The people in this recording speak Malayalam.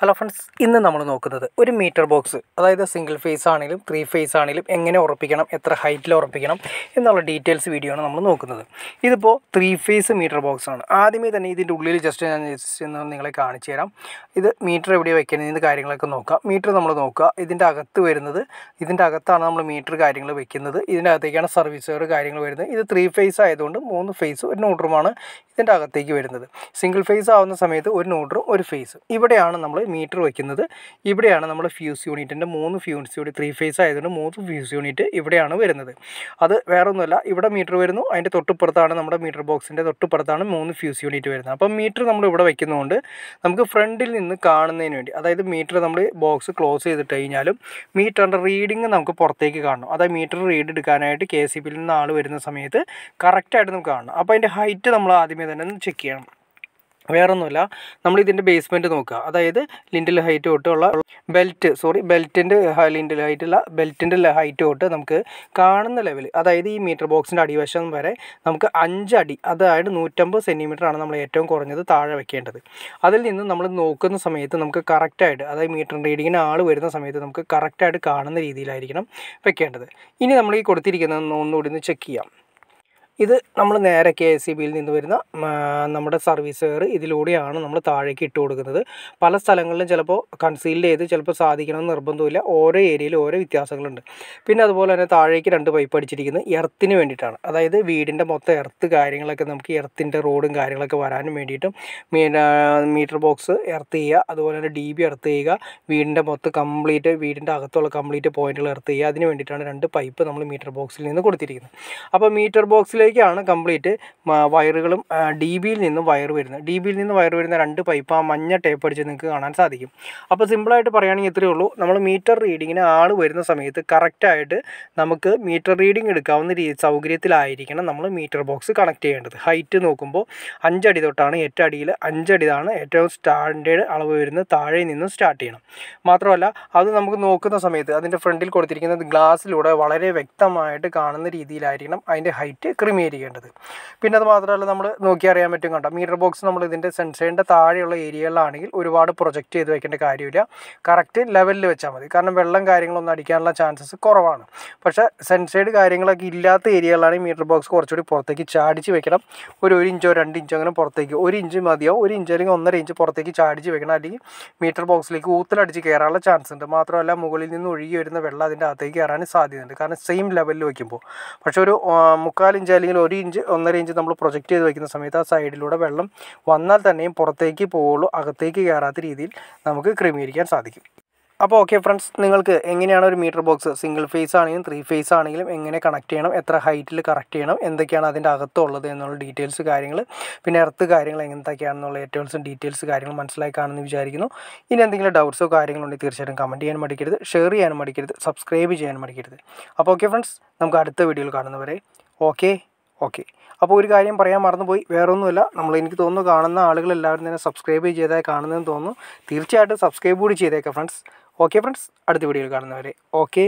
ഹലോ ഫ്രണ്ട്സ്, ഇന്ന് നമ്മൾ നോക്കുന്നത് ഒരു മീറ്റർ ബോക്സ്, അതായത് സിംഗിൾ ഫേസ് ആണെങ്കിലും 3 ഫേസ് ആണെങ്കിലും എങ്ങനെ ഉറപ്പിക്കണം, എത്ര ഹൈറ്റിൽ ഉറപ്പിക്കണം എന്നുള്ള ഡീറ്റെയിൽസ് വീഡിയോ ആണ് നമ്മൾ നോക്കുന്നത്. ഇതിപ്പോൾ 3 ഫേസ് മീറ്റർ ബോക്സ് ആണ്. ആദ്യമേ തന്നെ ഇതിൻ്റെ ഉള്ളിൽ ഞാൻ നിങ്ങളെ കാണിച്ചു തരാം. ഇത് മീറ്റർ എവിടെ വെക്കുന്നതിൻ്റെ കാര്യങ്ങളൊക്കെ നോക്കാം. മീറ്റർ നമ്മൾ നോക്കുക, ഇതിൻ്റെ അകത്ത് വരുന്നത്, ഇതിൻ്റെ അകത്താണ് നമ്മൾ മീറ്റർ കാര്യങ്ങൾ വെക്കുന്നത്. ഇതിൻ്റെ അകത്തേക്കാണ് സർവീസുകാർ കാര്യങ്ങൾ വരുന്നത്. ഇത് 3 ഫേസ് ആയതുകൊണ്ട് 3 ഫേസ് ഒരു ന്യൂട്രലുമാണ് ഇതിൻ്റെ അകത്തേക്ക് വരുന്നത്. സിംഗിൾ ഫേസ് ആവുന്ന സമയത്ത് ഒരു ന്യൂട്രലും ഒരു ഫേസ്. ഇവിടെയാണ് നമ്മൾ മീറ്റർ വയ്ക്കുന്നത്. ഇവിടെയാണ് നമ്മൾ ഫ്യൂസ് യൂണിറ്റിൻ്റെ 3 ഫ്യൂസ് യൂണിറ്റ്, 3 ഫേസ് ആയതുകൊണ്ട് 3 ഫ്യൂസ് യൂണിറ്റ് ഇവിടെയാണ് വരുന്നത്. അത് വേറൊന്നുമല്ല, ഇവിടെ മീറ്റർ വരുന്നു, അതിൻ്റെ തൊട്ടുപുറത്താണ് നമ്മുടെ മീറ്റർ ബോക്സിൻ്റെ തൊട്ടുപുറത്താണ് 3 ഫ്യൂസ് യൂണിറ്റ് വരുന്നത്. അപ്പം മീറ്റർ നമ്മൾ ഇവിടെ വയ്ക്കുന്നതുകൊണ്ട് നമുക്ക് ഫ്രണ്ടിൽ നിന്ന് കാണുന്നതിന് വേണ്ടി, അതായത് മീറ്റർ നമ്മൾ ബോക്സ് ക്ലോസ് ചെയ്തിട്ട് കഴിഞ്ഞാലും മീറ്ററിൻ്റെ റീഡിങ് നമുക്ക് പുറത്തേക്ക് കാണണം. അതായത് മീറ്റർ റീഡ് എടുക്കാനായിട്ട് ksebയിൽ നിന്ന് ആൾ വരുന്ന സമയത്ത് കറക്റ്റായിട്ട് നമുക്ക് കാണണം. അപ്പോൾ അതിൻ്റെ ഹൈറ്റ് നമ്മൾ ആദ്യമേ തന്നെ ഒന്ന് ചെക്ക് ചെയ്യണം. വേറൊന്നുമില്ല, നമ്മളിതിൻ്റെ ബേസ്മെൻറ്റ് നോക്കുക, അതായത് ലിൻഡിൽ ഹൈറ്റ് തൊട്ടുള്ള ബെൽറ്റിൻ്റെ ലിൻഡിൽ ഹൈറ്റുള്ള ബെൽറ്റിൻ്റെ ഹൈറ്റ് തൊട്ട് നമുക്ക് കാണുന്ന ലെവൽ, അതായത് ഈ മീറ്റർ ബോക്സിൻ്റെ അടിവശം വരെ നമുക്ക് 5 അടി, അതായത് 150 സെൻറ്റിമീറ്ററാണ് നമ്മൾ ഏറ്റവും കുറഞ്ഞത് താഴെ വെക്കേണ്ടത്. അതിൽ നിന്ന് നമ്മൾ നോക്കുന്ന സമയത്ത് നമുക്ക് കറക്റ്റായിട്ട്, അതായത് മീറ്റർ റീഡിങ്ങിന് ആൾ വരുന്ന സമയത്ത് നമുക്ക് കറക്റ്റായിട്ട് കാണുന്ന രീതിയിലായിരിക്കണം വെക്കേണ്ടത്. ഇനി നമ്മൾ ഈ കൊടുത്തിരിക്കുന്നത് ഒന്നുകൂടി ഒന്ന് ചെക്ക് ചെയ്യാം. ഇത് നമ്മൾ നേരെ ksebയിൽ നിന്ന് വരുന്ന നമ്മുടെ സർവീസുകാർ ഇതിലൂടെയാണ് നമ്മൾ താഴേക്ക് ഇട്ട് കൊടുക്കുന്നത്. പല സ്ഥലങ്ങളിലും ചിലപ്പോൾ കൺസീൽ ചെയ്ത് ചിലപ്പോൾ സാധിക്കണമെന്ന് നിർബന്ധമില്ല. ഓരോ ഏരിയയിൽ ഓരോ വ്യത്യാസങ്ങളുണ്ട്. പിന്നെ അതുപോലെ തന്നെ താഴേക്ക് 2 പൈപ്പ് അടിച്ചിരിക്കുന്നത് എർത്തിന് വേണ്ടിയിട്ടാണ്. അതായത് വീടിൻ്റെ മൊത്തം എർത്ത് കാര്യങ്ങളൊക്കെ, നമുക്ക് എർത്തിൻ്റെ റോഡും കാര്യങ്ങളൊക്കെ വരാനും വേണ്ടിയിട്ടും മീറ്റർ ബോക്സ് എർത്ത് ചെയ്യുക, അതുപോലെ തന്നെ DB എർത്ത് ചെയ്യുക, വീടിൻ്റെ മൊത്തം കംപ്ലീറ്റ്, വീടിൻ്റെ അകത്തുള്ള കംപ്ലീറ്റ് പോയിന്റുകൾ എർത്ത് ചെയ്യുക. അതിന് വേണ്ടിയിട്ടാണ് 2 പൈപ്പ് നമ്മൾ മീറ്റർ ബോക്സിൽ നിന്ന് കൊടുത്തിരിക്കുന്നത്. അപ്പോൾ മീറ്റർ ബോക്സിലേക്ക് കംപ്ലീറ്റ് വയറുകളും DBയിൽ നിന്നും വയർ വരുന്നത്. DBയിൽ നിന്ന് വയർ വരുന്ന 2 പൈപ്പ് ആ മഞ്ഞ ടേപ്പ് അടിച്ച് നിങ്ങൾക്ക് കാണാൻ സാധിക്കും. അപ്പോൾ സിമ്പിളായിട്ട് പറയുകയാണെങ്കിൽ ഇത്രയേ ഉള്ളൂ. നമ്മൾ മീറ്റർ റീഡിങ്ങിന് ആൾ വരുന്ന സമയത്ത് കറക്റ്റായിട്ട് നമുക്ക് മീറ്റർ റീഡിങ് എടുക്കാവുന്ന സൗകര്യത്തിലായിരിക്കണം നമ്മൾ മീറ്റർ ബോക്സ് കണക്ട് ചെയ്യേണ്ടത്. ഹൈറ്റ് നോക്കുമ്പോൾ 5 അടി തൊട്ടാണ്, 8 അടിയിൽ 5 അടിയാണ് ഏറ്റവും സ്റ്റാൻഡേർഡ് അളവ് വരുന്നത്. താഴെ നിന്നും സ്റ്റാർട്ട് ചെയ്യണം. മാത്രമല്ല അത് നമുക്ക് നോക്കുന്ന സമയത്ത് അതിൻ്റെ ഫ്രണ്ടിൽ കൊടുത്തിരിക്കുന്നത് ഗ്ലാസ്സിലൂടെ വളരെ വ്യക്തമായിട്ട് കാണുന്ന രീതിയിലായിരിക്കണം അതിൻ്റെ ഹൈറ്റ് ക്രമീകരിക്കേണ്ടത്. പിന്നെ അത് മാത്രമല്ല, നമ്മൾ നോക്കി അറിയാൻ പറ്റും, കണ്ടോ മീറ്റർ ബോക്സ് നമ്മൾ ഇതിൻ്റെ സെൻസറിൻ്റെ താഴെയുള്ള ഏരിയകളിലാണെങ്കിൽ ഒരുപാട് പ്രൊജക്റ്റ് ചെയ്ത് വെക്കേണ്ട കാര്യമില്ല. കറക്റ്റ് ലെവലിൽ വെച്ചാൽ മതി. കാരണം വെള്ളം കാര്യങ്ങളൊന്നും അടിക്കാനുള്ള ചാൻസസ് കുറവാണ്. പക്ഷേ സെൻസൈഡ് കാര്യങ്ങളൊക്കെ ഇല്ലാത്ത ഏരിയകളിലാണെങ്കിൽ മീറ്റർ ബോക്സ് കുറച്ചുകൂടി പുറത്തേക്ക് ചാടിച്ച് വെക്കണം. ഒരു 1 ഇഞ്ചോ 2 ഇഞ്ചോ അങ്ങനെ പുറത്തേക്ക്, 1 ഇഞ്ച് മതിയോ, 1 ഇഞ്ച് അല്ലെങ്കിൽ 1.5 ഇഞ്ച് പുറത്തേക്ക് ചാടിച്ച് വെക്കണം. അല്ലെങ്കിൽ മീറ്റർ ബോക്സിലേക്ക് ഊത്തലടിച്ച് കയറാനുള്ള ചാൻസ് ഉണ്ട്. മാത്രമല്ല മുകളിൽ നിന്ന് ഒഴുകി വരുന്ന വെള്ളം അതിൻ്റെ അകത്തേക്ക് കയറാൻ സാധ്യതയുണ്ട്, കാരണം സെയിം ലെവലിൽ വയ്ക്കുമ്പോൾ. പക്ഷേ ഒരു 3/4 ഇഞ്ച് അല്ലെങ്കിൽ 1 ഇഞ്ച് 1.5 ഇഞ്ച് നമ്മൾ പ്രൊജക്റ്റ് ചെയ്ത് വയ്ക്കുന്ന സമയത്ത് ആ സൈഡിലൂടെ വെള്ളം വന്നാൽ തന്നെയും പുറത്തേക്ക് പോവുള്ളൂ, അകത്തേക്ക് കയറാത്ത രീതിയിൽ നമുക്ക് ക്രമീകരിക്കാൻ സാധിക്കും. അപ്പോൾ ഓക്കെ ഫ്രണ്ട്സ്, നിങ്ങൾക്ക് എങ്ങനെയാണ് ഒരു മീറ്റർ ബോക്സ് സിംഗിൾ ഫേസ് ആണെങ്കിലും 3 ഫേസ് ആണെങ്കിലും എങ്ങനെ കണക്ട് ചെയ്യണം, എത്ര ഹൈറ്റിൽ കറക്റ്റ് ചെയ്യണം, എന്തൊക്കെയാണ് അതിൻ്റെ അകത്തുള്ളത് എന്നുള്ള ഡീറ്റെയിൽസ് കാര്യങ്ങൾ, പിന്നെ എർത്ത് കാര്യങ്ങൾ എന്തൊക്കെയാണെന്നുള്ള ഏറ്റവും ഡീറ്റെയിൽസ് കാര്യങ്ങൾ മനസ്സിലായി കാണുമെന്ന് വിചാരിക്കുന്നു. ഇനി എന്തെങ്കിലും ഡൗട്ട്സോ കാര്യങ്ങളുണ്ടെങ്കിൽ തീർച്ചയായിട്ടും കമൻറ്റ് ചെയ്യാൻ മടിക്കരുത്, ഷെയർ ചെയ്യാനും മടിക്കരുത്, സബ്സ്ക്രൈബ് ചെയ്യാനും മടിക്കരുത്. അപ്പോൾ ഓക്കെ ഫ്രണ്ട്സ്, നമുക്ക് അടുത്ത വീഡിയോയിൽ കാണുന്നവരെ ഓക്കെ. അപ്പോൾ ഒരു കാര്യം പറയാൻ മറന്നുപോയി, വേറൊന്നുമില്ല, എനിക്ക് തോന്നുന്നു കാണുന്ന ആളുകളെല്ലാവരും തന്നെ സബ്സ്ക്രൈബ് ചെയ്താൽ കാണുന്നതെന്ന് തോന്നുന്നു. തീർച്ചയായിട്ടും സബ്സ്ക്രൈബ് കൂടി ചെയ്തേക്കാം ഫ്രണ്ട്സ്. ഓക്കെ ഫ്രണ്ട്സ്, അടുത്ത വീഡിയോയിൽ കാണുന്നവരെ ഓക്കെ.